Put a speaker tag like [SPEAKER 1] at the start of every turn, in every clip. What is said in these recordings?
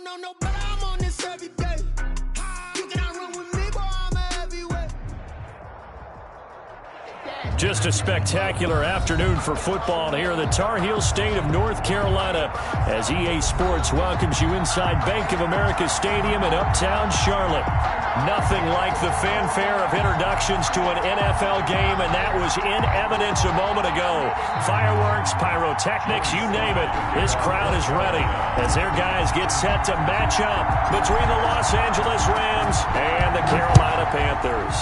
[SPEAKER 1] know no better, I'm on this every day. You cannot run with me, boy, I'm a heavyweight.
[SPEAKER 2] Just a spectacular afternoon for football here in the Tar Heel state of North Carolina as EA Sports welcomes you inside Bank of America Stadium in uptown Charlotte. Nothing like the fanfare of introductions to an NFL game, and that was in evidence a moment ago. Fireworks, pyrotechnics, you name it. This crowd is ready as their guys get set to match up between the Los Angeles Rams and the Carolina Panthers.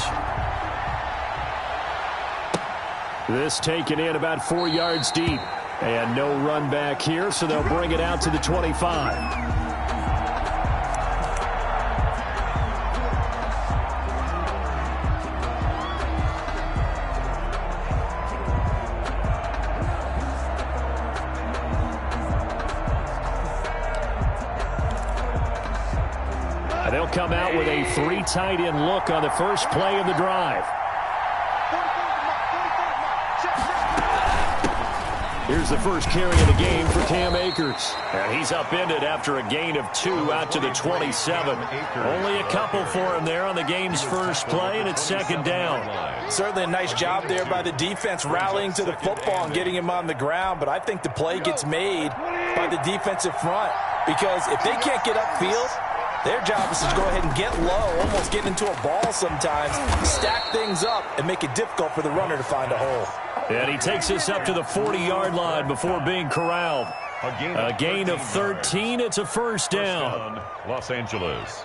[SPEAKER 2] This taken in about 4 yards deep. And no run back here, so they'll bring it out to the 25. They'll come out with a 3 tight end look on the first play of the drive. Here's the first carry of the game for Cam Akers. And he's upended after a gain of 2 out to the 27. Only a couple for him there on the game's first play, and it's second down.
[SPEAKER 3] Certainly a nice job there by the defense rallying to the football and getting him on the ground, but I think the play gets made by the defensive front because if they can't get upfield, their job is to go ahead and get low, almost get into a ball sometimes, stack things up, and make it difficult for the runner to find a hole.
[SPEAKER 2] And he takes us up to the 40-yard line before being corralled. A gain of 13. It's a first down.
[SPEAKER 4] Los Angeles.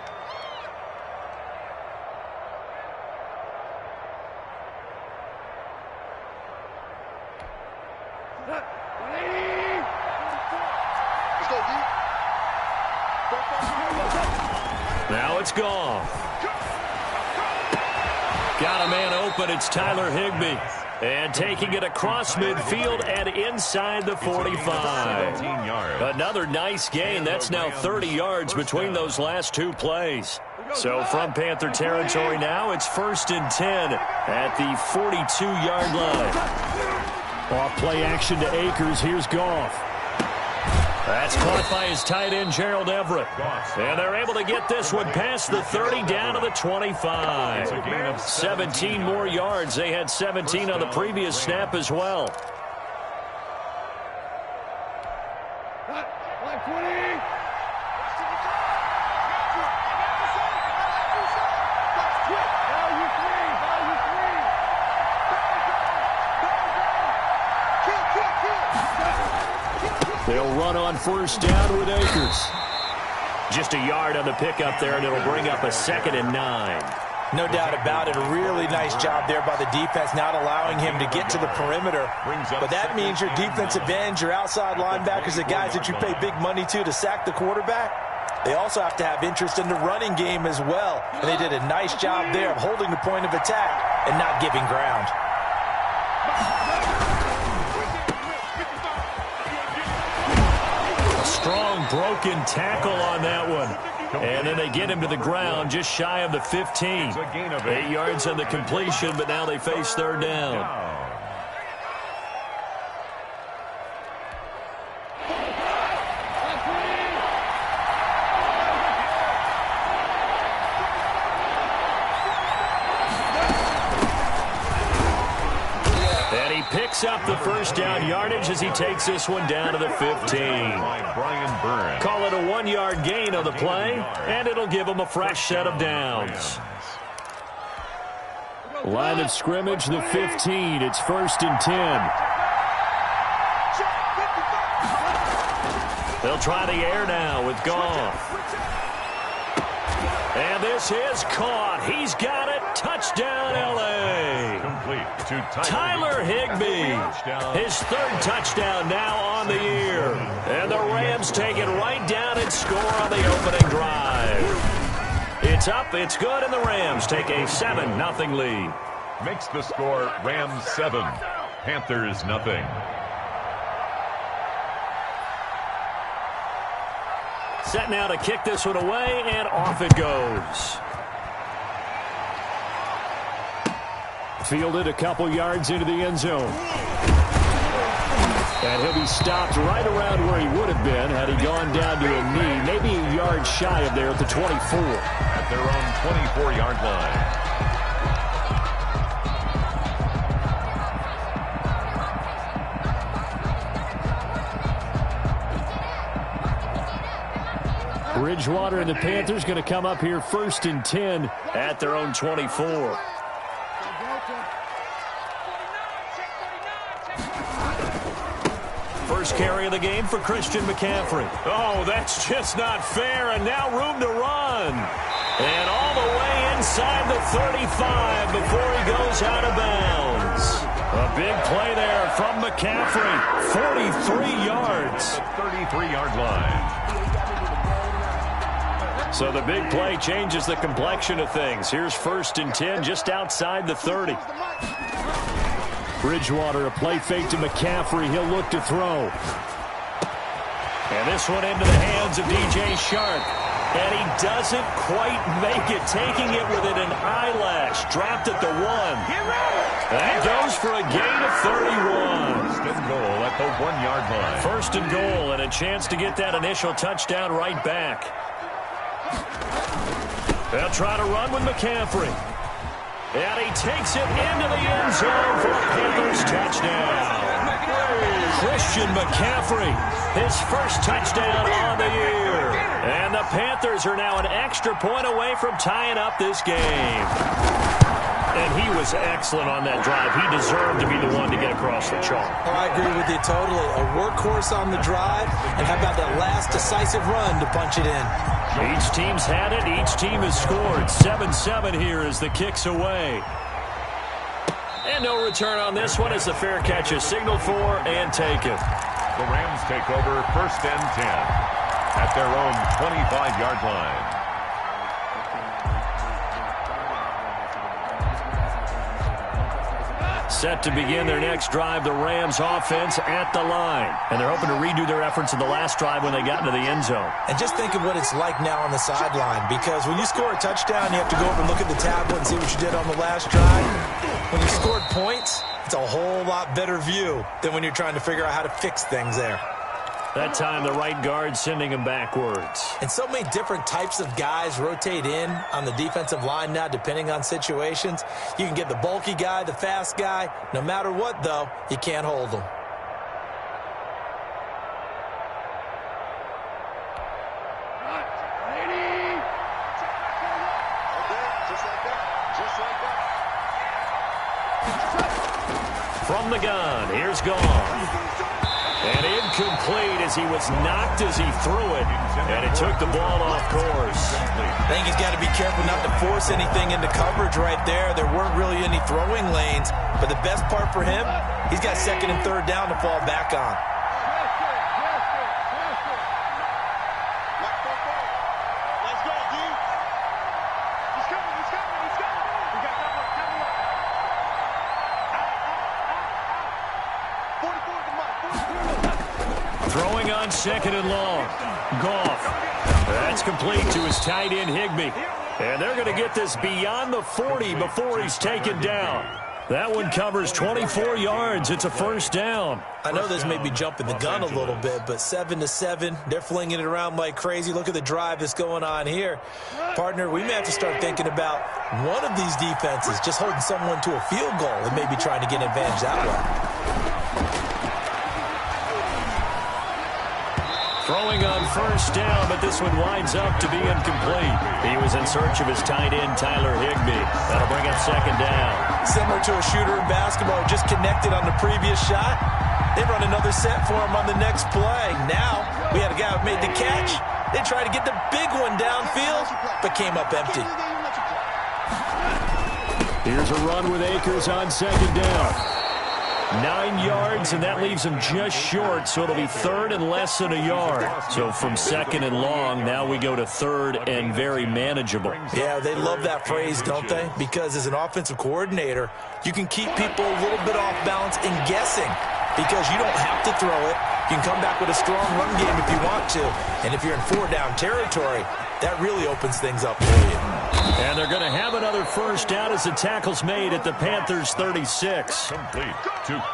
[SPEAKER 2] Now it's gone. Got a man open. It's Tyler Higbee. And taking it across midfield and inside the 45. Another nice gain. That's now 30 yards between those last 2 plays. So from Panther territory now, it's 1st and 10 at the 42-yard line. Off play action to Akers. Here's Goff. That's caught by his tight end, Gerald Everett. And they're able to get this one past the 30 down to the 25. 17 more yards. They had 17 on the previous snap as well. They'll run on first down with Akers. Just a yard on the pickup there, and it'll bring up a 2nd and 9.
[SPEAKER 3] No doubt about it. A really nice job there by the defense, not allowing him to get to the perimeter. But that means your defensive ends, your outside linebackers, the guys that you pay big money to sack the quarterback, they also have to have interest in the running game as well. And they did a nice job there of holding the point of attack and not giving ground.
[SPEAKER 2] Strong broken tackle on that one. And then they get him to the ground just shy of the 15. 8 yards on the completion, but now they face third down. Picks up the first down yardage as he takes this one down to the 15. Call it a 1-yard gain on the play, and it'll give him a fresh set of downs. Line of scrimmage, the 15. It's 1st and 10. They'll try the air now with Goff. And this is caught. He's got it. Touchdown, L.A. Tyler Higbee. His 3rd touchdown now on the year. And the Rams take it right down and score on the opening drive. It's up, it's good, and the Rams take a 7-0 lead.
[SPEAKER 4] Makes the score Rams 7, Panthers nothing.
[SPEAKER 2] Set now to kick this one away, and off it goes. Fielded a couple yards into the end zone. And he'll be stopped right around where he would have been had he gone down to a knee. Maybe a yards shy of there at the 24.
[SPEAKER 4] At their own 24-yard line.
[SPEAKER 2] Bridgewater and the Panthers going to come up here 1st and 10 at their own 24. First carry of the game for Christian McCaffrey. Oh, that's just not fair, and now room to run. And all the way inside the 35 before he goes out of bounds. A big play there from McCaffrey. 43 yards.
[SPEAKER 4] 33-yard line.
[SPEAKER 2] So the big play changes the complexion of things. Here's 1st and 10 just outside the 30. Bridgewater, a play fake to McCaffrey. He'll look to throw. And this one into the hands of DJ Shark. And he doesn't quite make it, taking it within an eyelash. Dropped at the 1. That goes for a gain of 31.
[SPEAKER 4] First and goal at the 1-yard line.
[SPEAKER 2] First and goal, and a chance to get that initial touchdown right back. They'll try to run with McCaffrey. And he takes it into the end zone for a Panthers touchdown. Christian McCaffrey, his first touchdown on the year. And the Panthers are now an extra point away from tying up this game. And he was excellent on that drive. He deserved to be the one to get across the chalk.
[SPEAKER 3] Oh, I agree with you totally. A workhorse on the drive, and how about that last decisive run to punch it in?
[SPEAKER 2] Each team's had it. Each team has scored. 7-7 here as the kick's away. And no return on this one as the fair catch is signaled for and taken.
[SPEAKER 4] The Rams take over 1st and 10 at their own 25-yard line.
[SPEAKER 2] Set to begin their next drive, the Rams offense at the line. And they're hoping to redo their efforts in the last drive when they got into the end zone.
[SPEAKER 3] And just think of what it's like now on the sideline, because when you score a touchdown, you have to go over and look at the tablet and see what you did on the last drive. When you scored points, it's a whole lot better view than when you're trying to figure out how to fix things there.
[SPEAKER 2] That time, the right guard sending him backwards.
[SPEAKER 3] And so many different types of guys rotate in on the defensive line now, depending on situations. You can get the bulky guy, the fast guy. No matter what, though, you can't hold them.
[SPEAKER 2] From the gun, here's Goff. And incomplete as he was knocked as he threw it. And it took the ball off course.
[SPEAKER 3] I think he's got to be careful not to force anything into coverage right there. There weren't really any throwing lanes. But the best part for him, he's got 2nd and 3rd down to fall back on.
[SPEAKER 2] Throwing on 2nd and long. Goff. That's complete to his tight end, Higbee. And they're going to get this beyond the 40 before he's taken down. That one covers 24 yards. It's a 1st down.
[SPEAKER 3] I know this may be jumping the gun a little bit, but 7-7, they're flinging it around like crazy. Look at the drive that's going on here. Partner, we may have to start thinking about one of these defenses just holding someone to a field goal and maybe trying to get an advantage that way.
[SPEAKER 2] Throwing on 1st down, but this one winds up to be incomplete. He was in search of his tight end, Tyler Higbee. That'll bring up 2nd down.
[SPEAKER 3] Similar to a shooter in basketball, just connected on the previous shot. They run another set for him on the next play. Now, we had a guy who made the catch. They tried to get the big one downfield, but came up empty.
[SPEAKER 2] Here's a run with Akers on 2nd down. 9 yards, and that leaves him just short, so it'll be 3rd and less than a yard. So from 2nd and long, now we go to 3rd and very manageable.
[SPEAKER 3] Yeah, they love that phrase, don't they? Because as an offensive coordinator, you can keep people a little bit off balance and guessing, because you don't have to throw it. You can come back with a strong run game if you want to. And if you're in 4-down territory, that really opens things up for you.
[SPEAKER 2] And they're going to have another first down as the tackle's made at the Panthers' 36.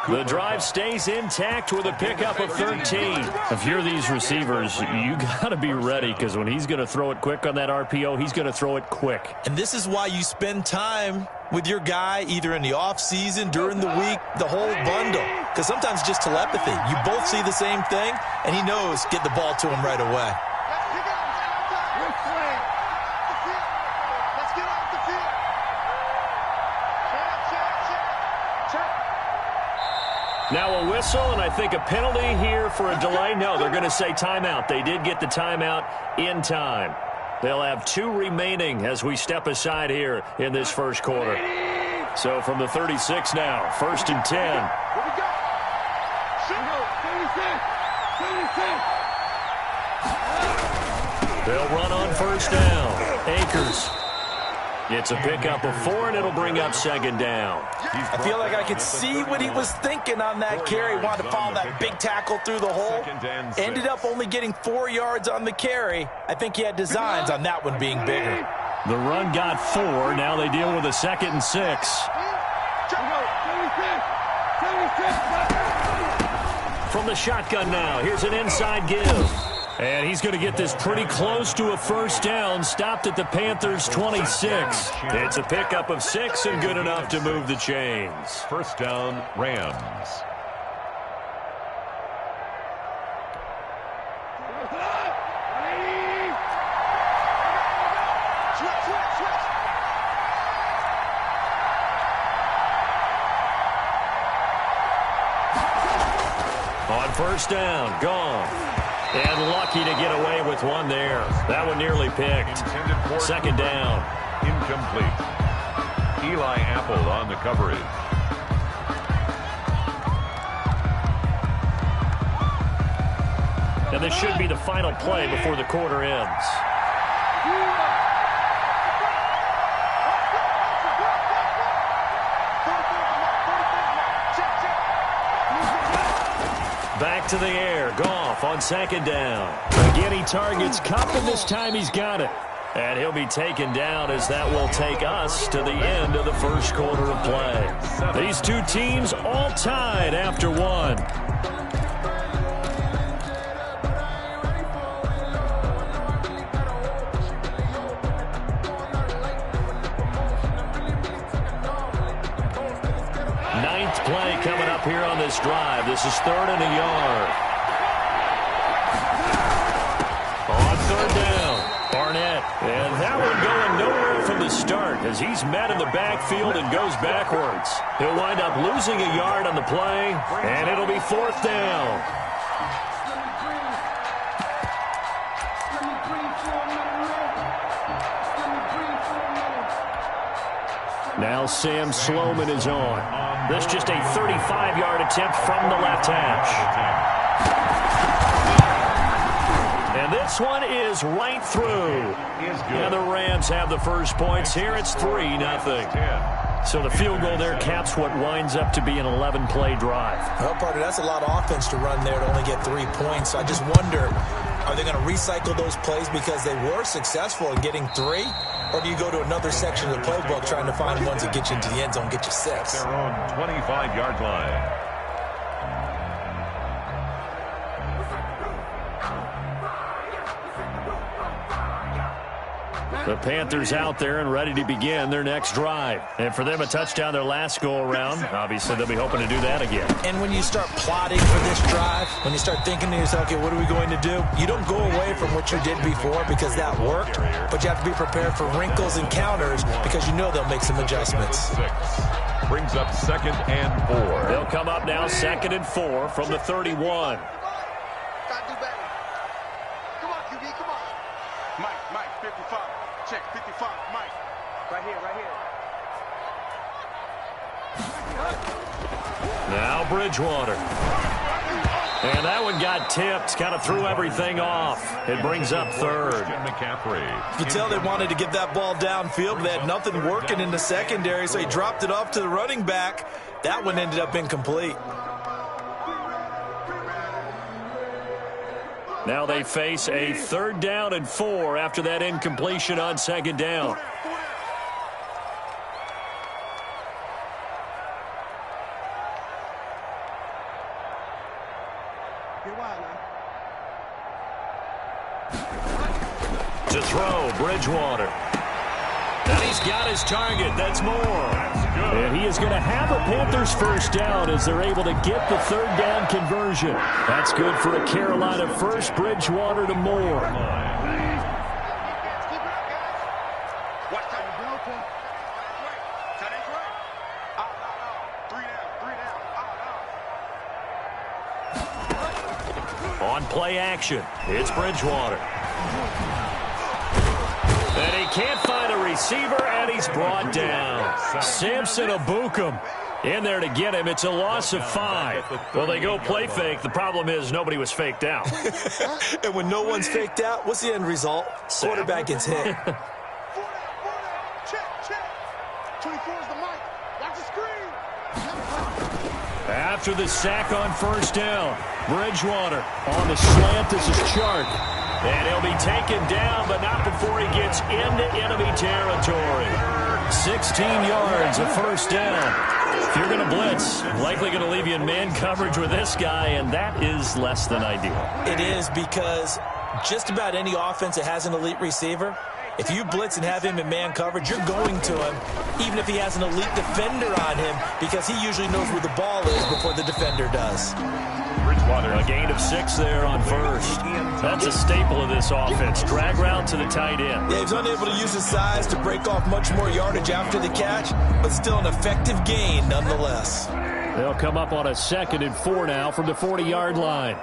[SPEAKER 2] The drive stays intact with a pickup of 13. If you're these receivers, you got to be ready, because when he's going to throw it quick on that RPO, he's going to throw it quick.
[SPEAKER 3] And this is why you spend time with your guy either in the offseason, during the week, the whole bundle. Because sometimes it's just telepathy. You both see the same thing, and he knows get the ball to him right away.
[SPEAKER 2] Now a whistle, and I think a penalty here for a delay. No, they're going to say timeout. They did get the timeout in time. They'll have 2 remaining as we step aside here in this first quarter. So from the 36 now, 1st and 10. They'll run on first down. Akers. It's a pickup of 4, and it'll bring up 2nd down.
[SPEAKER 3] I feel like I could see what he was thinking on that carry. Wanted to follow that big tackle through the hole. Ended up only getting 4 yards on the carry. I think he had designs on that one being bigger.
[SPEAKER 2] The run got 4. Now they deal with a 2nd and 6. From the shotgun now, here's an inside give. And he's going to get this pretty close to a first down, stopped at the Panthers' 26. It's a pickup of 6 and good enough to move the chains.
[SPEAKER 4] First down, Rams.
[SPEAKER 2] On first down, gone. And lucky to get away with one there. That one nearly picked. 2nd down.
[SPEAKER 4] Incomplete. Eli Apple on the coverage.
[SPEAKER 2] And this should be the final play before the quarter ends. Back to the air. Goff on 2nd down. Again, he targets Kupp, and this time he's got it. And he'll be taken down as that will take us to the end of the first quarter of play. These two teams all tied after 1. Play coming up here on this drive. This is 3rd and a yard. On 3rd down, Barnett. And that one going nowhere from the start as he's met in the backfield and goes backwards. He'll wind up losing a yard on the play, and it'll be 4th down. Now Sam Sloman is on. This just a 35-yard attempt from the left hash. And this one is right through. And the Rams have the first points here. It's 3-0. So the field goal there caps what winds up to be an 11-play drive.
[SPEAKER 3] Well, partner, that's a lot of offense to run there to only get 3 points. So I just wonder, are they going to recycle those plays because they were successful in getting 3? Or do you go to another section of the playbook trying to find ones that get you into the end zone, get you 6?
[SPEAKER 4] Their own 25-yard line.
[SPEAKER 2] The Panthers out there and ready to begin their next drive. And for them, a touchdown their last go-around. Obviously, they'll be hoping to do that again.
[SPEAKER 3] And when you start plotting for this drive, when you start thinking to yourself, okay, what are we going to do? You don't go away from what you did before because that worked, but you have to be prepared for wrinkles and counters because you know they'll make some adjustments.
[SPEAKER 4] 6 brings up 2nd and 4.
[SPEAKER 2] They'll come up now 2nd and 4 from the 31.
[SPEAKER 1] Mike, 55. Check, 55. Mike. Right here.
[SPEAKER 2] Now Bridgewater. And that one got tipped. Kind of threw everything off. It brings up 3rd.
[SPEAKER 4] McCaffrey.
[SPEAKER 3] You tell they wanted to get that ball downfield, but they had nothing working in the secondary, so he dropped it off to the running back. That one ended up incomplete.
[SPEAKER 2] Now they face a 3rd down and 4 after that incompletion on 2nd down. To throw, Bridgewater. And he's got his target. That's more. And he is going to have a Panthers 1st down as they're able to get the 3rd down conversion. That's good for a Carolina 1st. Bridgewater to Moore. On play action, it's Bridgewater. And he can't find a receiver, and he's brought down. Samson Abukum in there to get him. It's a loss of 5. Well, they go play fake. The problem is nobody was faked out.
[SPEAKER 3] And when no one's faked out, what's the end result? Quarterback gets hit.
[SPEAKER 1] Check. 24 is the mic. Watch the screen.
[SPEAKER 2] After the sack on 1st down, Bridgewater on the slant. This is Chark. And he'll be taken down, but not before he gets into enemy territory. 16 yards, a 1st down. If you're going to blitz, likely going to leave you in man coverage with this guy, and that is less than ideal.
[SPEAKER 3] It is, because just about any offense that has an elite receiver, if you blitz and have him in man coverage, you're going to him, even if he has an elite defender on him, because he usually knows where the ball is before the defender does.
[SPEAKER 2] A gain of 6 there on 1st. That's a staple of this offense. Drag route to the tight end.
[SPEAKER 3] Yeah, he's unable to use his size to break off much more yardage after the catch, but still an effective gain nonetheless.
[SPEAKER 2] They'll come up on a 2nd and 4 now from the 40-yard line.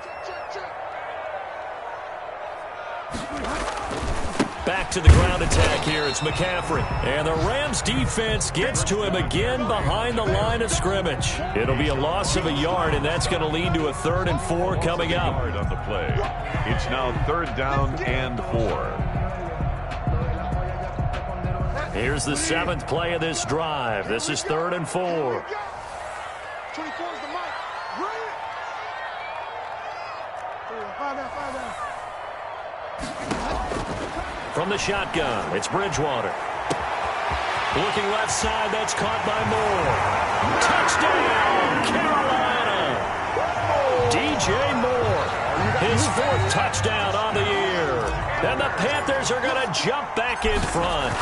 [SPEAKER 2] Back to the ground attack here. It's McCaffrey. And the Rams defense gets to him again behind the line of scrimmage. It'll be a loss of a yard, and that's going to lead to a 3rd and 4 coming up.
[SPEAKER 4] On the play. It's now 3rd down and 4.
[SPEAKER 2] Here's the 7th play of this drive. This is 3rd and 4.
[SPEAKER 1] 24 is the mic. Run it. 5 down.
[SPEAKER 2] From the shotgun, it's Bridgewater. Looking left side, that's caught by Moore. Touchdown, Carolina! DJ Moore, his 4th touchdown on the year. And the Panthers are going to jump back in front.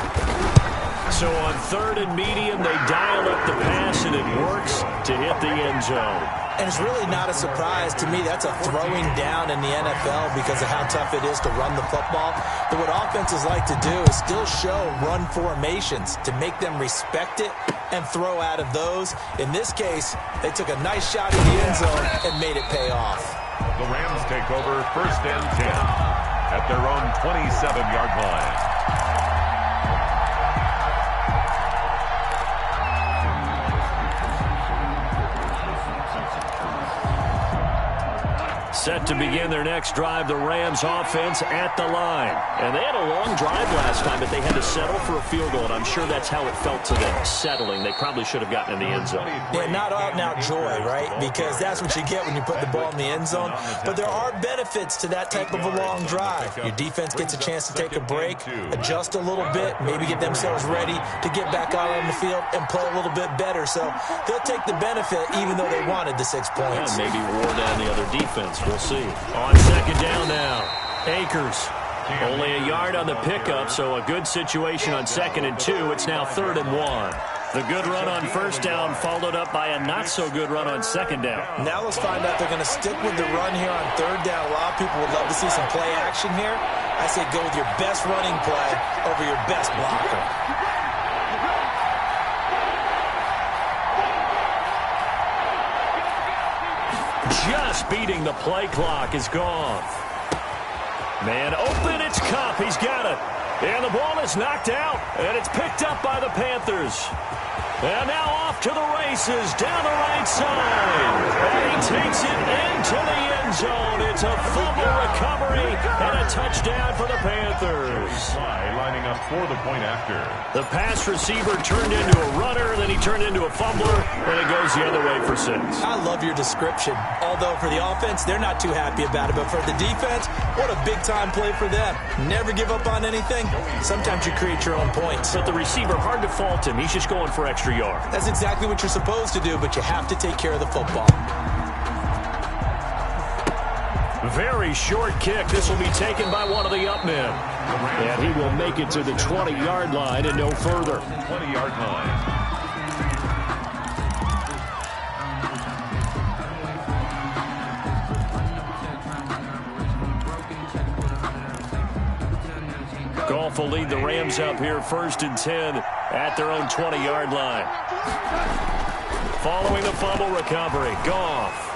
[SPEAKER 2] So on 3rd and medium, they dial up the pass, and it works to hit the end zone.
[SPEAKER 3] And it's really not a surprise to me. That's a throwing down in the NFL because of how tough it is to run the football. But what offenses like to do is still show run formations to make them respect it and throw out of those. In this case, they took a nice shot in the end zone and made it pay off.
[SPEAKER 4] The Rams take over 1st and 10 at their own 27-yard line.
[SPEAKER 2] Set to begin their next drive, the Rams offense at the line. And they had a long drive last time, but they had to settle for a field goal, and I'm sure that's how it felt to them, settling. They probably should have gotten in the end zone.
[SPEAKER 3] Yeah, not out-and-out joy, right? Because that's what you get when you put the ball in the end zone. But there are benefits to that type of a long drive. Your defense gets a chance to take a break, adjust a little bit, maybe get themselves ready to get back out on the field and play a little bit better. So they'll take the benefit even though they wanted the 6 points.
[SPEAKER 2] Yeah, maybe wore down the other defense. We'll see. On 2nd down now, Akers. Only a yard on the pickup, so a good situation on 2nd and 2. It's now 3rd and 1. The good run on 1st down followed up by a not-so-good run on 2nd down.
[SPEAKER 3] Now let's find out they're going to stick with the run here on 3rd down. A lot of people would love to see some play action here. I say go with your best running play over your best blocker.
[SPEAKER 2] Just beating the play clock is gone. Man open, it's Kupp. He's got it. And the ball is knocked out, and it's picked up by the Panthers. And now off to the races down the right side. And he takes it into the end zone. It's a fumble recovery and a touchdown for the Panthers.
[SPEAKER 4] Lining up for the point after.
[SPEAKER 2] The pass receiver turned into a runner, then he turned into a fumbler, and it goes the other way for 6.
[SPEAKER 3] I love your description. Although for the offense, they're not too happy about it. But for the defense, what a big-time play for them. Never give up on anything. Sometimes you create your own points.
[SPEAKER 2] But the receiver, hard to fault him. He's just going for extra yard.
[SPEAKER 3] That's exactly what you're supposed to do, but you have to take care of the football.
[SPEAKER 2] Very short kick. This will be taken by one of the up men. And he will make it to the 20-yard line and no further.
[SPEAKER 4] 20-yard line.
[SPEAKER 2] Goff will lead the Rams up here 1st and 10 at their own 20-yard line. Following the fumble recovery, Goff.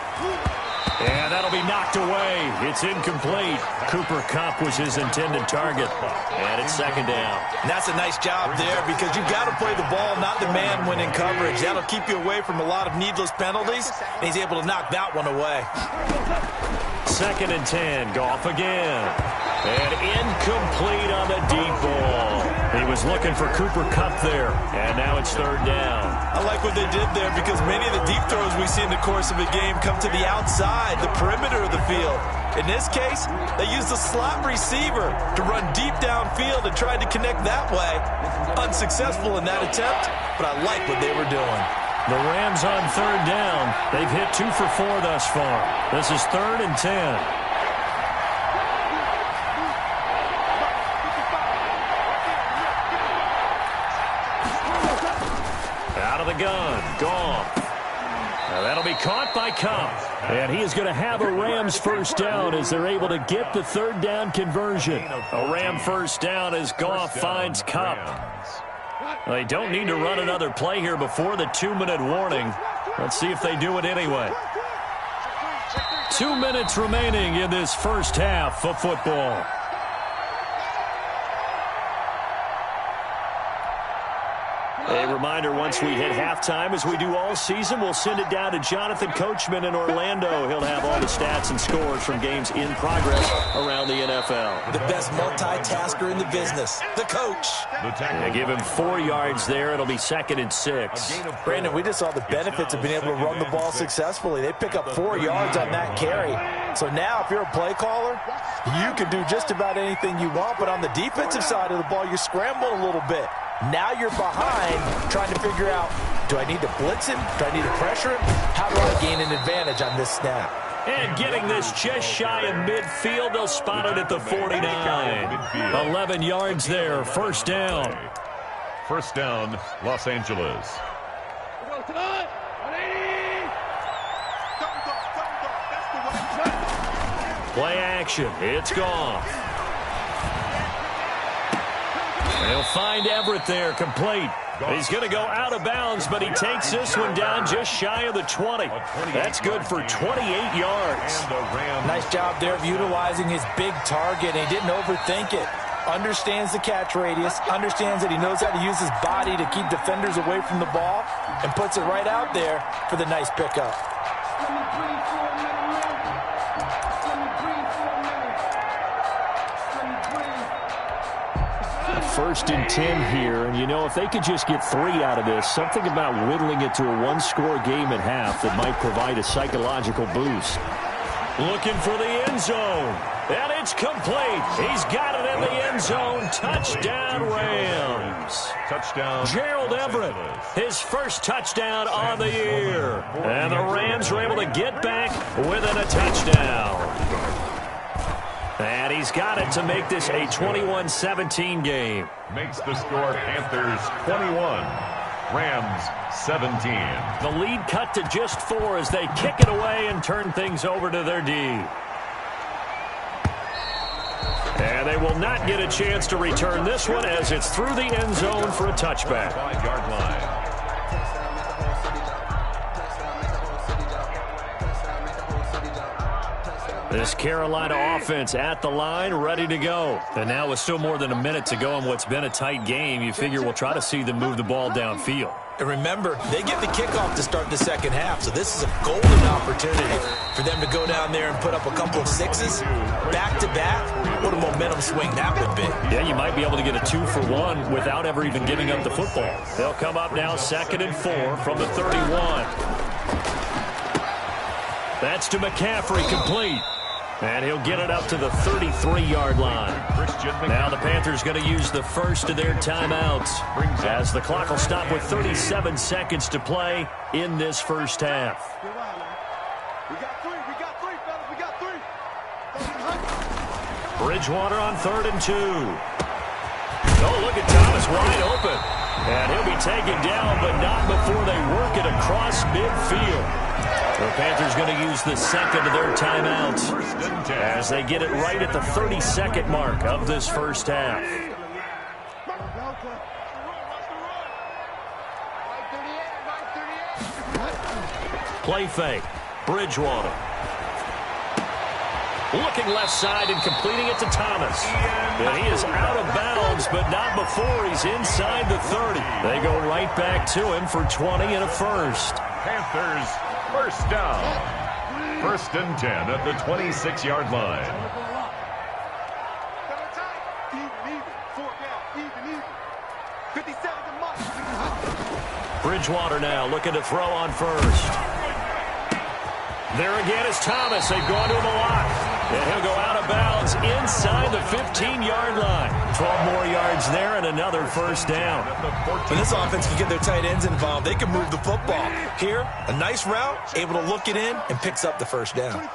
[SPEAKER 2] And that'll be knocked away. It's incomplete. Cooper Kupp was his intended target. And it's 2nd down.
[SPEAKER 3] And that's a nice job there because you've got to play the ball, not the man when in coverage. That'll keep you away from a lot of needless penalties. And he's able to knock that one away.
[SPEAKER 2] 2nd and 10. Goff again. And incomplete on the deep ball. He was looking for Cooper Kupp there. And now it's 3rd down.
[SPEAKER 3] I like what they did there because many of the deep throws we see in the course of a game come to the outside, the perimeter of the field. In this case, they used a slot receiver to run deep downfield and tried to connect that way. Unsuccessful in that attempt, but I like what they were doing.
[SPEAKER 2] The Rams on 3rd down. They've hit 2 for 4 thus far. This is 3rd and 10. Gun, Goff. Now that'll be caught by Kupp. And he is going to have a Rams 1st down as they're able to get the 3rd down conversion. A Ram 1st down as Goff finds Kupp. They don't need to run another play here before the 2-minute warning. Let's see if they do it anyway. 2 minutes remaining in this first half of football. A reminder, once we hit halftime, as we do all season, we'll send it down to Jonathan Coachman in Orlando. He'll have all the stats and scores from games in progress around the NFL.
[SPEAKER 3] The best multitasker in the business, the coach.
[SPEAKER 2] They give him 4 yards there. It'll be 2nd and 6.
[SPEAKER 3] Brandon, we just saw the benefits of being able to run the ball successfully. They pick up 4 yards on that carry. So now, if you're a play caller, you can do just about anything you want. But on the defensive side of the ball, you scramble a little bit. Now you're behind trying to figure out, do I need to blitz him? Do I need to pressure him? How do I gain an advantage on this snap?
[SPEAKER 2] And getting this just shy of midfield, they'll spot it at the 49. 11 yards there, 1st down.
[SPEAKER 4] 1st down, Los Angeles.
[SPEAKER 2] Play action, it's Goff. He'll find Everett there, complete. He's going to go out of bounds, but he takes this one down just shy of the 20. That's good for 28 yards.
[SPEAKER 3] Nice job there of utilizing his big target. He didn't overthink it. Understands the catch radius, understands that he knows how to use his body to keep defenders away from the ball, and puts it right out there for the nice pickup.
[SPEAKER 2] First and 10 here, and you know, if they could just get 3 out of this, something about whittling it to a 1-score game at half that might provide a psychological boost. Looking for the end zone, and it's complete. He's got it in the end zone. Touchdown, Rams.
[SPEAKER 4] Touchdown,
[SPEAKER 2] Gerald Everett, his first touchdown on the year. And the Rams are able to get back within a touchdown. And he's got it to make this a 21-17 game.
[SPEAKER 4] Makes the score Panthers 21, Rams 17.
[SPEAKER 2] The lead cut to just 4 as they kick it away and turn things over to their D. And they will not get a chance to return this one as it's through the end zone for a touchback.
[SPEAKER 4] 5-yard line.
[SPEAKER 2] This Carolina offense at the line, ready to go. And now with still more than a minute to go in what's been a tight game, you figure we'll try to see them move the ball downfield.
[SPEAKER 3] And remember, they get the kickoff to start the second half, so this is a golden opportunity for them to go down there and put up a couple of sixes back-to-back. What a momentum swing that would be.
[SPEAKER 2] Yeah, you might be able to get a 2-for-1 without ever even giving up the football. They'll come up now 2nd and 4 from the 31. That's to McCaffrey, complete. And he'll get it up to the 33-yard line. Now the Panthers going to use the first of their timeouts as the clock will stop with 37 seconds to play in this first half.
[SPEAKER 1] We got three, fellas. We got three.
[SPEAKER 2] Bridgewater on 3rd and 2. Oh, look at Thomas wide open. And he'll be taken down, but not before they work it across midfield. The Panthers going to use the second of their timeouts as they get it right at the 30-second mark of this first half. Play fake. Bridgewater. Looking left side and completing it to Thomas. And he is out of bounds, but not before he's inside the 30. They go right back to him for 20 and a first.
[SPEAKER 4] Panthers first down. 1st and 10 at the 26-yard line.
[SPEAKER 2] Bridgewater now looking to throw on first. There again is Thomas. They've gone to him a lot. And he'll go out of bounds inside the 15-yard line. 12 more yards there and another first down.
[SPEAKER 3] When this offense can get their tight ends involved, they can move the football. Here, a nice route, able to look it in, and picks up the first down.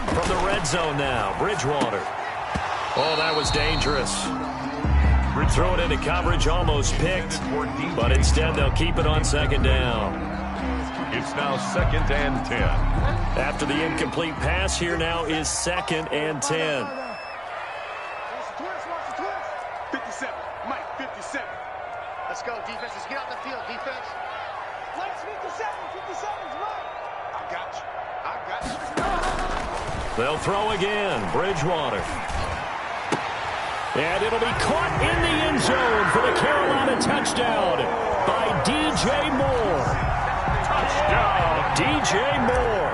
[SPEAKER 2] From the red zone now, Bridgewater. Oh, that was dangerous. Throw it into coverage, almost picked. But instead, they'll keep it on 2nd down.
[SPEAKER 4] It's now 2nd and 10.
[SPEAKER 2] After the incomplete pass, here now is 2nd and 10.
[SPEAKER 1] 57. Mike, 57. Let's go, defense. Let's get out the field, defense. Let's 57. 57's right. I got you.
[SPEAKER 2] They'll throw again. Bridgewater. And it'll be caught in the end zone for the Carolina touchdown by DJ Moore. DJ Moore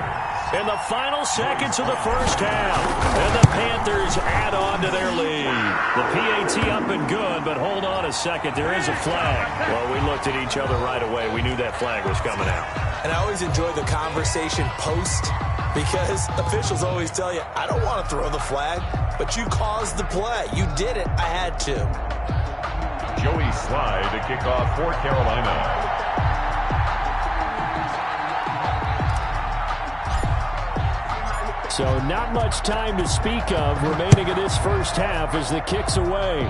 [SPEAKER 2] in the final seconds of the first half. And the Panthers add on to their lead. The PAT up and good, but hold on a second. There is a flag. Well, we looked at each other right away. We knew that flag was coming out.
[SPEAKER 3] And I always enjoy the conversation post because officials always tell you, I don't want to throw the flag, but you caused the play. You did it. I had to.
[SPEAKER 4] Joey Slye to kick off for Carolina.
[SPEAKER 2] So not much time to speak of remaining in this first half as the kick's away.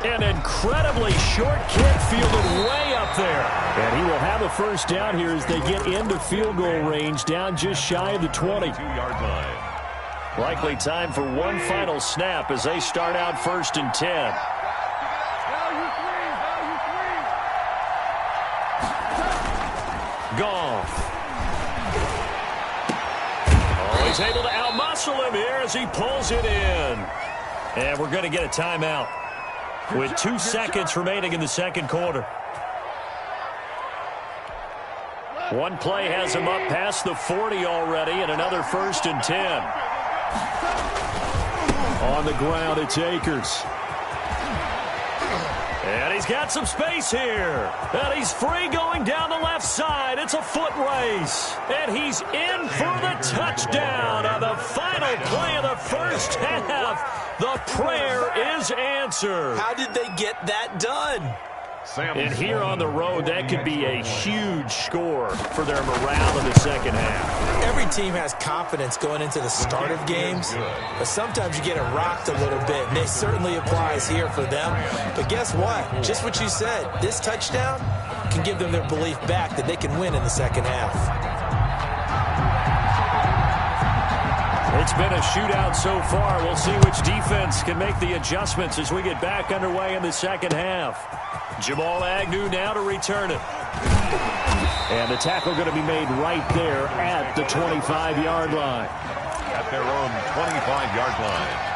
[SPEAKER 2] An incredibly short kick fielded way up there. And he will have a first down here as they get into field goal range down just shy of the 20-yard line. Likely time for one final snap as they start out 1st and 10. Goff. He's able to outmuscle him here as he pulls it in. And we're going to get a timeout with 2 seconds remaining in the second quarter. One play has him up past the 40 already, and another 1st and 10. On the ground, it's Akers. And he's got some space here. And he's free going down the left side. It's a foot race. And he's in for the touchdown on the final play of the first half. The prayer is answered.
[SPEAKER 3] How did they get that done?
[SPEAKER 2] And here on the road, that could be a huge score for their morale in the second half.
[SPEAKER 3] Every team has confidence going into the start of games, but sometimes you get it rocked a little bit, and it certainly applies here for them. But guess what? Just what you said, this touchdown can give them their belief back that they can win in the second half.
[SPEAKER 2] It's been a shootout so far. We'll see which defense can make the adjustments as we get back underway in the second half. Jamal Agnew now to return it. And the tackle going to be made right there at the 25-yard line.
[SPEAKER 4] At their own 25-yard line.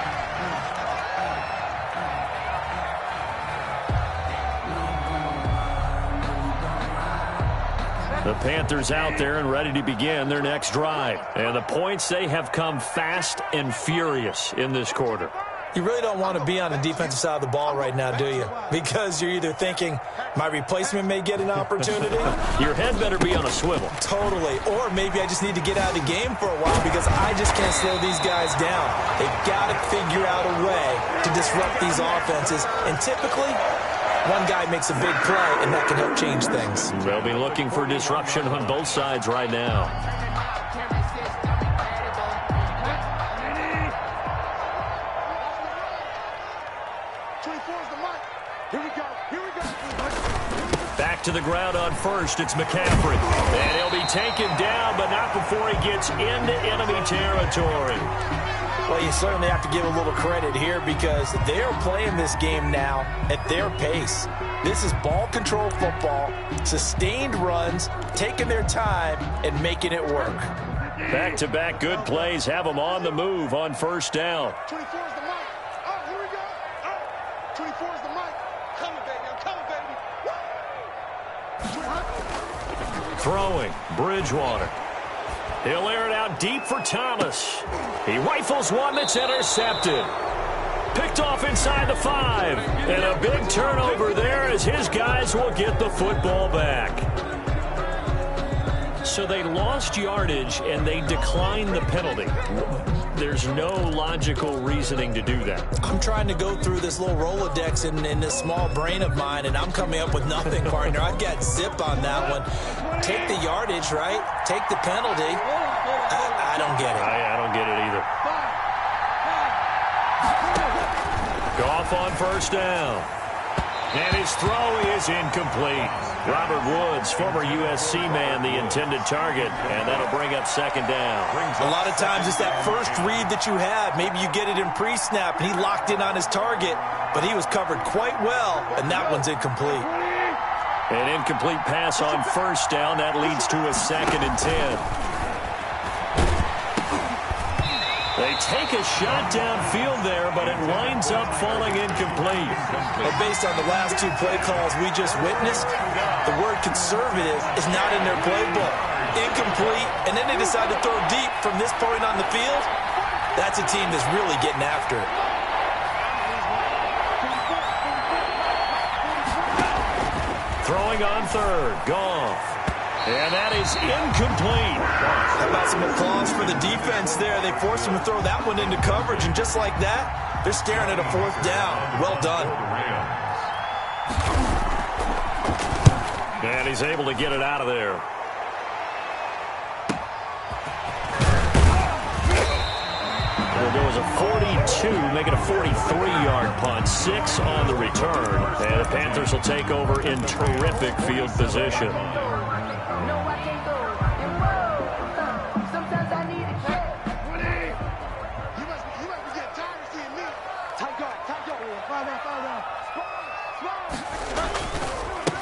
[SPEAKER 2] The Panthers out there and ready to begin their next drive. And the points, they have come fast and furious in this quarter.
[SPEAKER 3] You really don't want to be on the defensive side of the ball right now, do you? Because you're either thinking, my replacement may get an opportunity.
[SPEAKER 2] Your head better be on a swivel.
[SPEAKER 3] Totally. Or maybe I just need to get out of the game for a while because I just can't slow these guys down. They've got to figure out a way to disrupt these offenses. And typically, one guy makes a big play, and that can help change things.
[SPEAKER 2] They'll be looking for disruption on both sides right now. Back to the ground on first, it's McCaffrey. And he'll be taken down, but not before he gets into enemy territory.
[SPEAKER 3] Well, you certainly have to give a little credit here because they're playing this game now at their pace. This is ball control football, sustained runs, taking their time, and making it work.
[SPEAKER 2] Back-to-back good plays have them on the move on first down.
[SPEAKER 1] 24 is the mic. Oh, here we go. Oh, 24 is the mic. Coming, baby. I'm coming, baby.
[SPEAKER 2] Throwing, Bridgewater. He'll air it out deep for Thomas. He rifles one that's intercepted. Picked off inside the 5. And a big turnover there as his guys will get the football back. So they lost yardage and they declined the penalty. There's no logical reasoning to do that.
[SPEAKER 3] I'm trying to go through this little Rolodex in this small brain of mine, and I'm coming up with nothing, partner. I've got zip on that one. Take the yardage, right? Take the penalty. I don't get it.
[SPEAKER 2] I don't get it either. Goff on first down. And his throw is incomplete. Robert Woods, former USC man, the intended target, and that'll bring up second down.
[SPEAKER 3] A lot of times it's that first read that you have. Maybe you get it in pre-snap, and he locked in on his target, but he was covered quite well, and that one's incomplete.
[SPEAKER 2] An incomplete pass on first down. That leads to a 2nd and 10. They take a shot downfield there, but it winds up falling incomplete.
[SPEAKER 3] Well, based on the last 2 play calls we just witnessed, the word conservative is not in their playbook. Incomplete, and then they decide to throw deep from this point on the field. That's a team that's really getting after it.
[SPEAKER 2] Throwing on third, Goff. And that is incomplete.
[SPEAKER 3] How about some applause for the defense there? They forced him to throw that one into coverage, and just like that, they're staring at a 4th down. Well done.
[SPEAKER 2] And he's able to get it out of there. We'll go as a 42, make it a 43-yard punt, 6 on the return. And the Panthers will take over in terrific field position.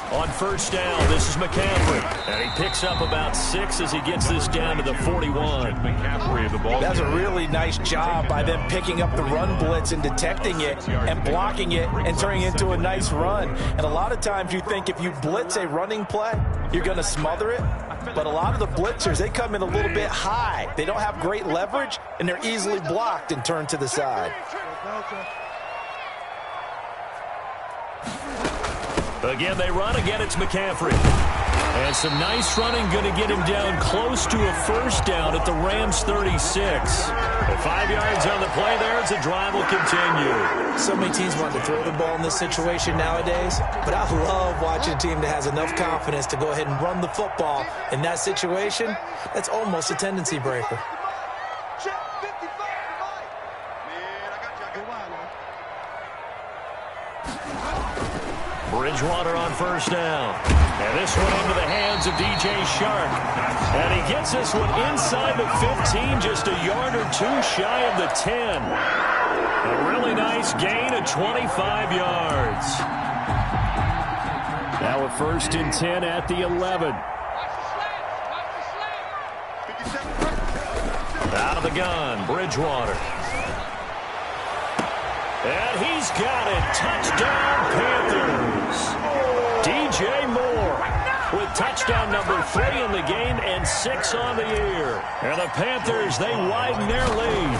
[SPEAKER 2] On first down, this is McCaffrey. And he picks up about 6 as he gets this down to the 41.
[SPEAKER 4] McCaffrey, the ball.
[SPEAKER 3] That's a really nice job by them picking up the run blitz and detecting it and blocking it and turning it into a nice run. And a lot of times you think if you blitz a running play, you're going to smother it. But a lot of the blitzers, they come in a little bit high. They don't have great leverage, and they're easily blocked and turned to the side.
[SPEAKER 2] Again, they run. Again, it's McCaffrey. And some nice running, going to get him down close to a first down at the Rams' 36. 5 yards on the play there as the drive will continue.
[SPEAKER 3] So many teams want to throw the ball in this situation nowadays, but I love watching a team that has enough confidence to go ahead and run the football. In that situation, that's almost a tendency breaker.
[SPEAKER 2] Bridgewater on first down. And this one into the hands of DJ Shark. And he gets this one inside the 15, just a yard or 2 shy of the 10. A really nice gain of 25 yards. Now a 1st and 10 at the 11. Out of the gun, Bridgewater. And he's got it. Touchdown, Panthers. DJ Moore. with touchdown number 3 in the game and 6 on the year. And the Panthers, they widen their lead.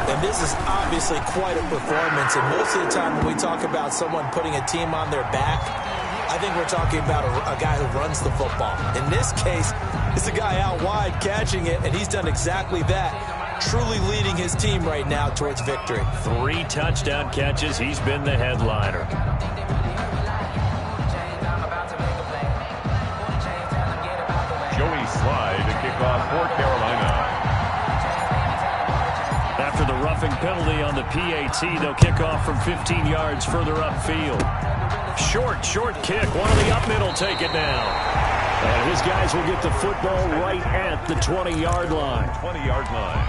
[SPEAKER 3] And this is obviously quite a performance. And most of the time when we talk about someone putting a team on their back, I think we're talking about a guy who runs the football. In this case, it's a guy out wide catching it, and he's done exactly that, truly leading his team right now towards victory.
[SPEAKER 2] 3 touchdown catches. He's been the headliner.
[SPEAKER 4] Joey Slye to kick off for Carolina.
[SPEAKER 2] After the roughing penalty on the PAT, they'll kick off from 15 yards further upfield. Short kick. One of the up middle take it down. And his guys will get the football right at the 20-yard line.
[SPEAKER 4] 20-yard line.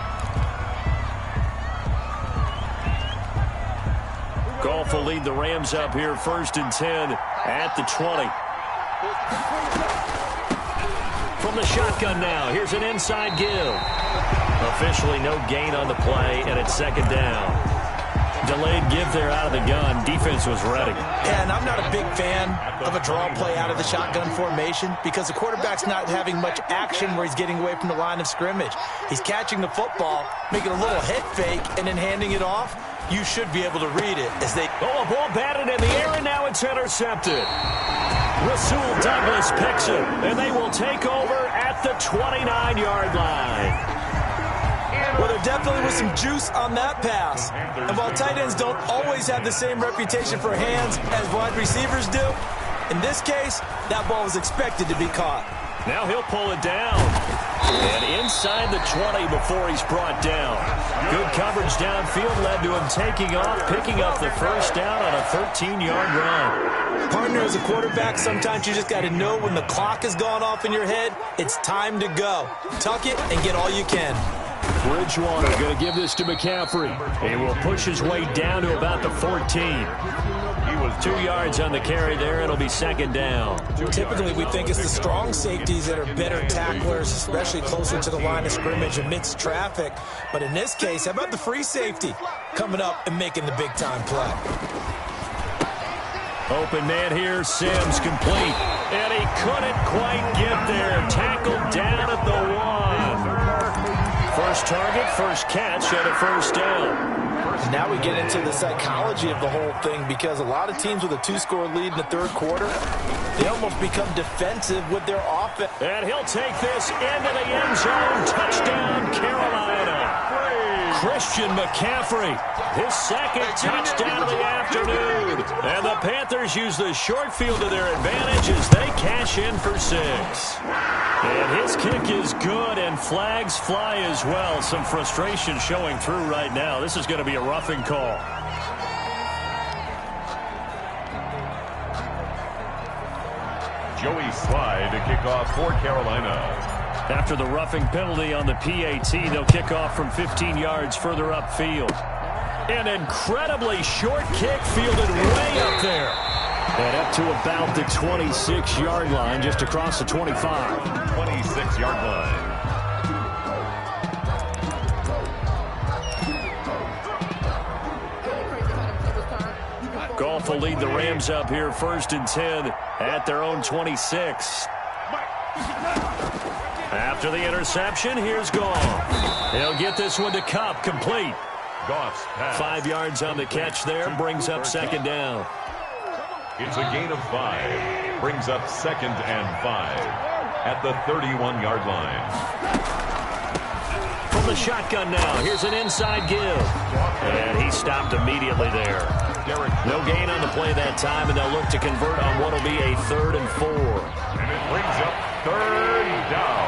[SPEAKER 2] Goff will lead the Rams up here 1st and 10 at the 20. From the shotgun now, here's an inside give. Officially no gain on the play, and it's 2nd down. Delayed give there out of the gun. Defense was ready.
[SPEAKER 3] Yeah, and I'm not a big fan of a draw play out of the shotgun formation because the quarterback's not having much action where he's getting away from the line of scrimmage. He's catching the football, making a little head fake, and then handing it off. You should be able to read it as they...
[SPEAKER 2] Oh, a ball batted in the air, and now it's intercepted. Rasul Douglas picks it, and they will take over at the 29-yard line.
[SPEAKER 3] Well, there definitely was some juice on that pass. And while tight ends don't always have the same reputation for hands as wide receivers do, in this case, that ball was expected to be caught.
[SPEAKER 2] Now he'll pull it down. And inside the 20 before he's brought down. Good coverage downfield led to him taking off, picking up the 1st down on a 13-yard run.
[SPEAKER 3] Partner, as a quarterback, sometimes you just got to know when the clock has gone off in your head, it's time to go. Tuck it and get all you can.
[SPEAKER 2] Bridgewater going to give this to McCaffrey. He will push his way down to about the 14. He was 2 yards on the carry there. It'll be 2nd down.
[SPEAKER 3] Typically, we think it's the strong safeties that are better tacklers, especially closer to the line of scrimmage amidst traffic. But in this case, how about the free safety coming up and making the big-time play?
[SPEAKER 2] Open man here, Sims complete. And he couldn't quite get there. Tackled down at the 1. First target, first catch, and a 1st down.
[SPEAKER 3] And now we get into the psychology of the whole thing because a lot of teams with a 2-score lead in the 3rd quarter, they almost become defensive with their offense.
[SPEAKER 2] And he'll take this into the end zone. Touchdown, Carolina. Christian McCaffrey, his 2nd touchdown of the afternoon. And the Panthers use the short field to their advantage as they cash in for 6. And his kick is good, and flags fly as well. Some frustration showing through right now. This is going to be a roughing call.
[SPEAKER 4] Joey Slye to kick off for Carolina.
[SPEAKER 2] After the roughing penalty on the PAT, they'll kick off from 15 yards further upfield. An incredibly short kick fielded way up there. And up to about the 26-yard line, just across the 25.
[SPEAKER 4] 26-yard line.
[SPEAKER 2] Goff will lead the Rams up here 1st and 10 at their own 26. After the interception, here's Goff. He'll get this one to Kupp, complete.
[SPEAKER 4] Goff's pass.
[SPEAKER 2] 5 yards on the catch there, brings up 2nd down.
[SPEAKER 4] It's a gain of 5. Brings up 2nd and 5 at the 31-yard line.
[SPEAKER 2] From the shotgun now, here's an inside give. And he stopped immediately there. No gain on the play that time, and they'll look to convert on what will be a 3rd and 4.
[SPEAKER 4] And it brings up 3rd down.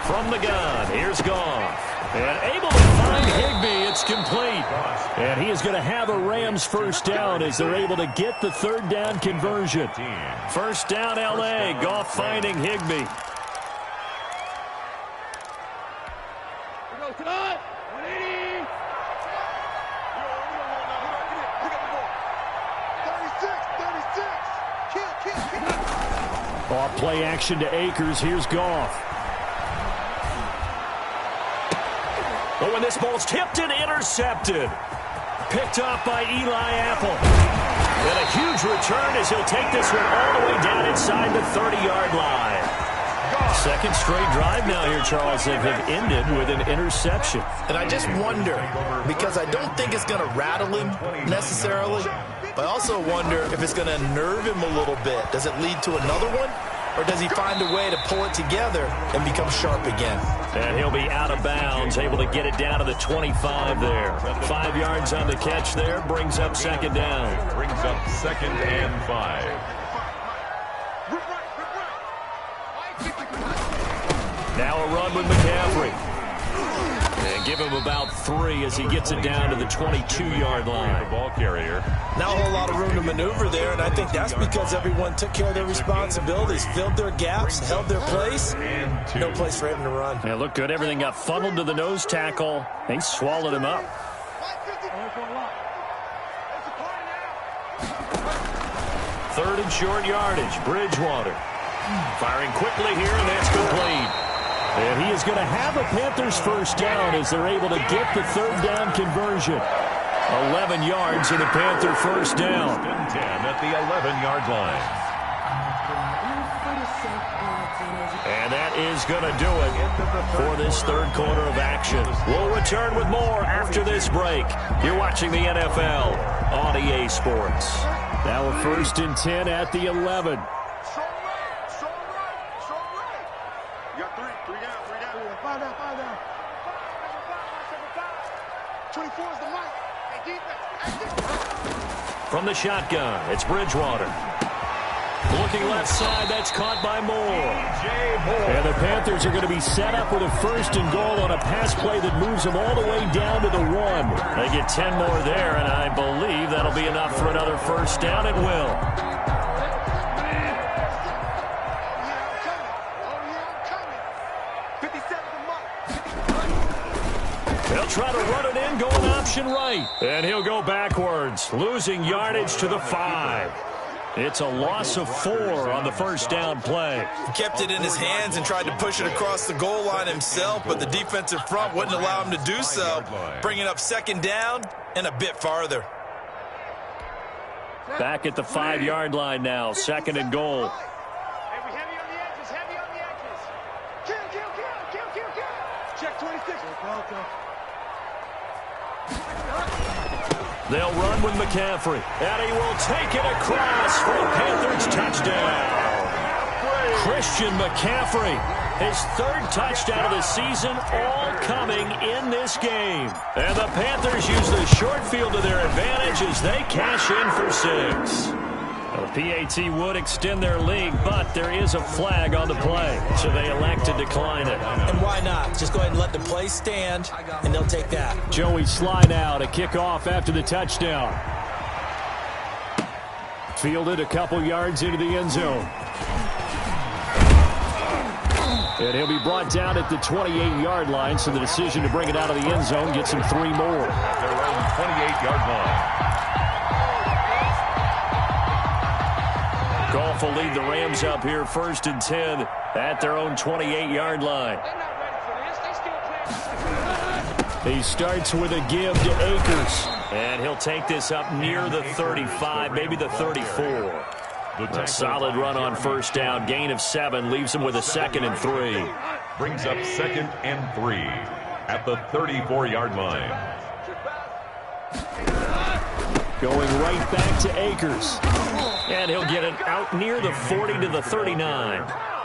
[SPEAKER 2] From the gun, here's Goff. And able to find Higbee, it's complete. And he is going to have a Rams 1st down as they're able to get the 3rd down conversion. 1st down, L.A., Goff finding Higbee. Off play action to Akers. Here's Goff. Oh, and this ball's tipped and intercepted. Picked off by Eli Apple. And a huge return as he'll take this one all the way down inside the 30-yard line. Second straight drive now here, Charles, that have ended with an interception.
[SPEAKER 3] And I just wonder, because I don't think it's going to rattle him necessarily, but I also wonder if it's going to nerve him a little bit. Does it lead to another one? Or does he find a way to pull it together and become sharp again?
[SPEAKER 2] And he'll be out of bounds, able to get it down to the 25 there. 5 yards on the catch there, brings up second down.
[SPEAKER 4] Brings up 2nd and 5.
[SPEAKER 2] Now a run with McCaffrey. And give him about 3 as he gets it down to the 22-yard line.
[SPEAKER 4] Ball carrier.
[SPEAKER 3] Now a whole lot of room to maneuver there, and I think that's because everyone took care of their responsibilities, filled their gaps, held their place. No place for him to run.
[SPEAKER 2] Yeah, looked good. Everything got funneled to the nose tackle. They swallowed him up. 3rd and short yardage. Bridgewater firing quickly here, and that's complete. And he is going to have a Panthers first down as they're able to get the 3rd down conversion. 11 yards and a Panther first down.
[SPEAKER 4] 10 at the 11-yard line.
[SPEAKER 2] And that is going to do it for this 3rd quarter of action. We'll return with more after this break. You're watching the NFL on EA Sports. Now a 1st and 10 at the 11. From the shotgun, it's Bridgewater. Looking left side, that's caught by Moore. And the Panthers are going to be set up with a 1st and goal on a pass play that moves them all the way down to the 1. They get 10 more there, and I believe that'll be enough for another first down. It will. They'll try to run it in, going option right. And he'll go backwards, losing yardage to the 5. It's a loss of 4 on the first down play.
[SPEAKER 3] He kept it in his hands and tried to push it across the goal line himself, but the defensive front wouldn't allow him to do so, bringing up 2nd down and a bit farther.
[SPEAKER 2] Back at the 5-yard line now, 2nd and goal.
[SPEAKER 1] Check 26.
[SPEAKER 2] They'll run with McCaffrey, and he will take it across for a Panthers touchdown. Christian McCaffrey, his 3rd touchdown of the season, all coming in this game. And the Panthers use the short field to their advantage as they cash in for 6. The PAT would extend their lead, but there is a flag on the play, so they elect to decline it.
[SPEAKER 3] And why not? Just go ahead and let the play stand, and they'll take that.
[SPEAKER 2] Joey Sly now to kick off after the touchdown. Fielded a couple yards into the end zone. And he'll be brought down at the 28-yard line, so the decision to bring it out of the end zone gets him 3 more.
[SPEAKER 4] Their own 28-yard line.
[SPEAKER 2] Goff will lead the Rams up here 1st and 10 at their own 28-yard line. He starts with a give to Akers, and he'll take this up near the 35, maybe the 34. A solid run on first down, gain of 7, leaves him with a 2nd and 3.
[SPEAKER 4] Brings up 2nd and 3 at the 34-yard line.
[SPEAKER 2] Going right back to Akers. And he'll get it out near the 40 to the 39.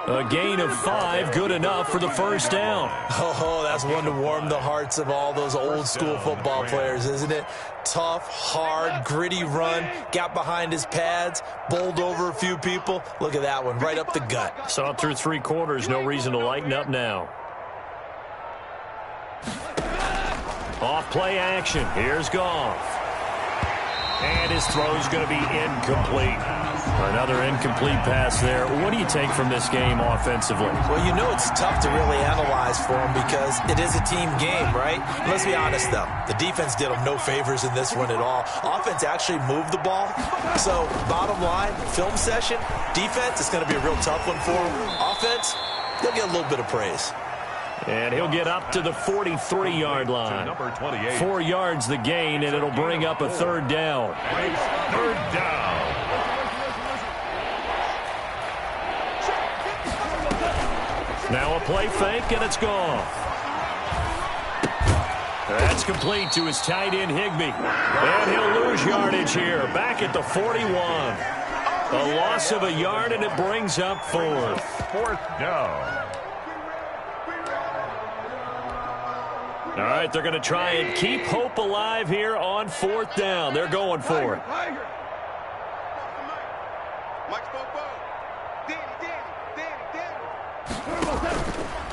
[SPEAKER 2] A gain of 5, good enough for the first down.
[SPEAKER 3] Oh, that's one to warm the hearts of all those old-school football players, isn't it? Tough, hard, gritty run, got behind his pads, bowled over a few people. Look at that one, right up the gut.
[SPEAKER 2] Saw it through 3 quarters, no reason to lighten up now. Off play action, here's Goff. And his throw is going to be incomplete. Another incomplete pass there. What do you take from this game offensively?
[SPEAKER 3] Well, you know it's tough to really analyze for him because it is a team game, right? Let's be honest, though. The defense did him no favors in this one at all. Offense actually moved the ball. So, bottom line, film session, defense is going to be a real tough one for him. Offense, they'll get a little bit of praise.
[SPEAKER 2] And he'll get up to the 43-yard line.
[SPEAKER 4] Number 28.
[SPEAKER 2] 4 yards the gain, and it'll bring up a third down.
[SPEAKER 4] Third down.
[SPEAKER 2] Now a play fake, and it's gone. That's complete to his tight end, Higbee. And he'll lose yardage here, back at the 41. A loss of a yard, and it brings up fourth.
[SPEAKER 4] Fourth down.
[SPEAKER 2] All right, they're going to try and keep hope alive here on fourth down. They're going for it.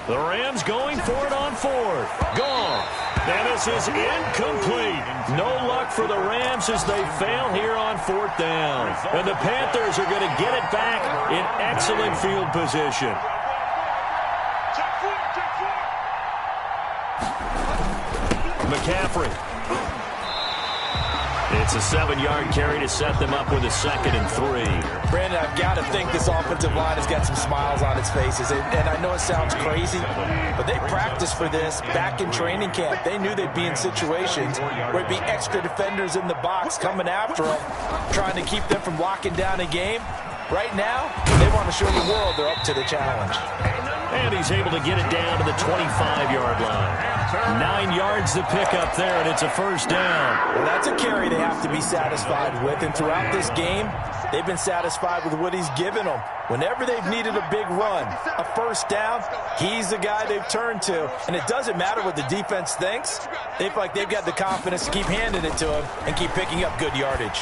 [SPEAKER 2] The Rams going for it on fourth. Gone. And this is incomplete. No luck for the Rams as they fail here on fourth down. And the Panthers are going to get it back in excellent field position. McCaffrey. It's a 7-yard carry to set them up with a 2nd and 3.
[SPEAKER 3] Brandon, I've got to think this offensive line has got some smiles on its faces. And I know it sounds crazy, but they practiced for this back in training camp. They knew they'd be in situations where it'd be extra defenders in the box coming after them, trying to keep them from locking down a game. Right now, they want to show the world they're up to the challenge.
[SPEAKER 2] And he's able to get it down to the 25-yard line. 9 yards to pick up there, and it's a first down.
[SPEAKER 3] Well, that's a carry they have to be satisfied with. And throughout this game, they've been satisfied with what he's given them. Whenever they've needed a big run, a first down, he's the guy they've turned to. And it doesn't matter what the defense thinks. They feel like they've got the confidence to keep handing it to him and keep picking up good yardage.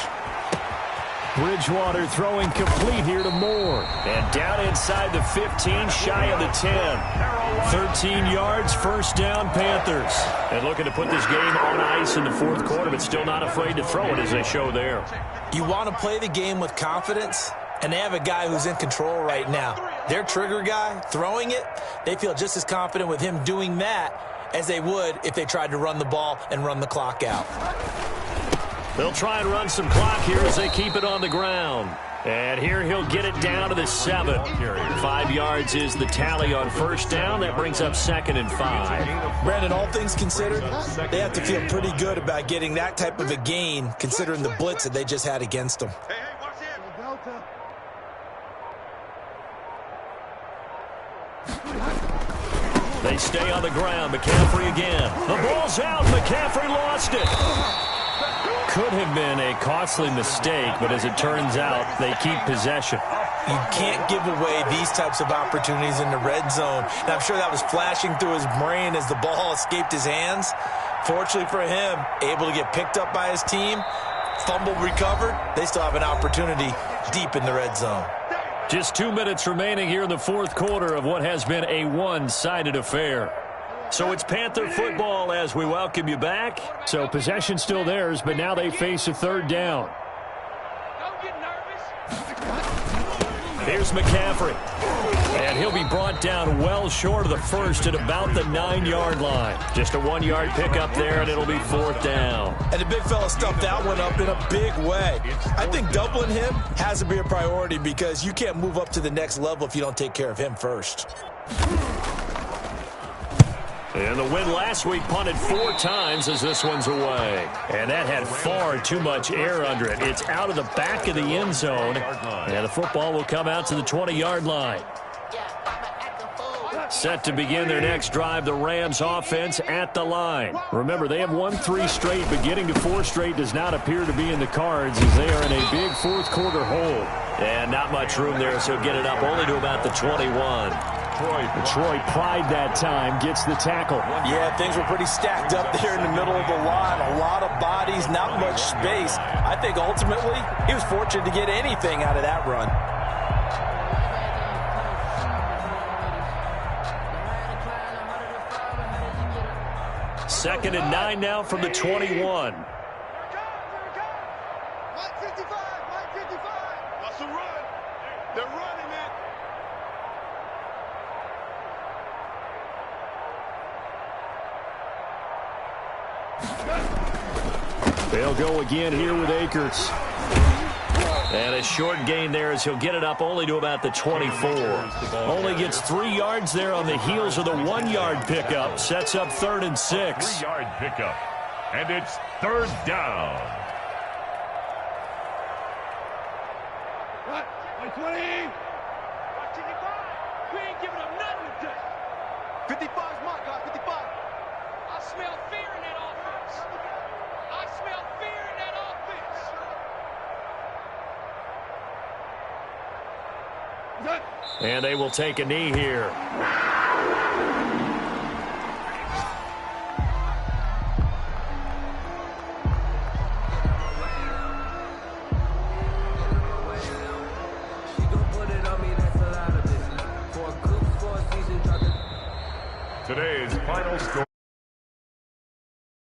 [SPEAKER 2] Bridgewater throwing complete here to Moore. And down inside the 15, shy of the 10. 13 yards, first down, Panthers. And looking to put this game on ice in the fourth quarter, but still not afraid to throw it as they show there.
[SPEAKER 3] You want to play the game with confidence, and they have a guy who's in control right now. Their trigger guy, throwing it, they feel just as confident with him doing that as they would if they tried to run the ball and run the clock out.
[SPEAKER 2] They'll try and run some clock here as they keep it on the ground. And here he'll get it down to the 7. 5 yards is the tally on first down. That brings up 2nd and 5.
[SPEAKER 3] Brandon, all things considered, they have to feel pretty good about getting that type of a gain considering the blitz that they just had against them.
[SPEAKER 2] They stay on the ground. McCaffrey again. The ball's out. McCaffrey lost it. Could have been a costly mistake, but as it turns out, they keep possession.
[SPEAKER 3] You can't give away these types of opportunities in the red zone. And I'm sure that was flashing through his brain as the ball escaped his hands. Fortunately for him, able to get picked up by his team, fumble recovered. They still have an opportunity deep in the red zone.
[SPEAKER 2] Just 2 minutes remaining here in the fourth quarter of what has been a one-sided affair. So it's Panther football as we welcome you back. So possession still theirs, but now they face a third down.
[SPEAKER 1] Don't get nervous.
[SPEAKER 2] Here's McCaffrey. And he'll be brought down well short of the first at about the 9-yard line. Just a 1-yard pickup there, and it'll be fourth down.
[SPEAKER 3] And the big fella stuffed that one up in a big way. I think doubling him has to be a priority because you can't move up to the next level if you don't take care of him first.
[SPEAKER 2] And the win last week punted 4 times as this one's away. And that had far too much air under it. It's out of the back of the end zone. And the football will come out to the 20-yard line. Set to begin their next drive, the Rams offense at the line. Remember, they have won 3 straight, but getting to 4 straight does not appear to be in the cards as they are in a big fourth quarter hole. And not much room there, so get it up only to about the 21. Troy Pride that time gets the tackle.
[SPEAKER 3] Yeah, things were pretty stacked up there in the middle of the line. A lot of bodies, not much space. I think ultimately he was fortunate to get anything out of that run.
[SPEAKER 2] Second and 9 now from the 21. They'll go again here with Akers. And a short gain there as he'll get it up only to about the 24. Only gets 3 yards there on the heels of the 1-yard pickup. Sets up 3rd and 6.
[SPEAKER 4] 3-yard pickup. And it's 3rd down.
[SPEAKER 1] What? 120. 125. We ain't giving up nothing today. 55 is my guy. 55. I smell fear in that offense. I smell fear in that offense.
[SPEAKER 2] And they will take a knee here.
[SPEAKER 4] Today's final score.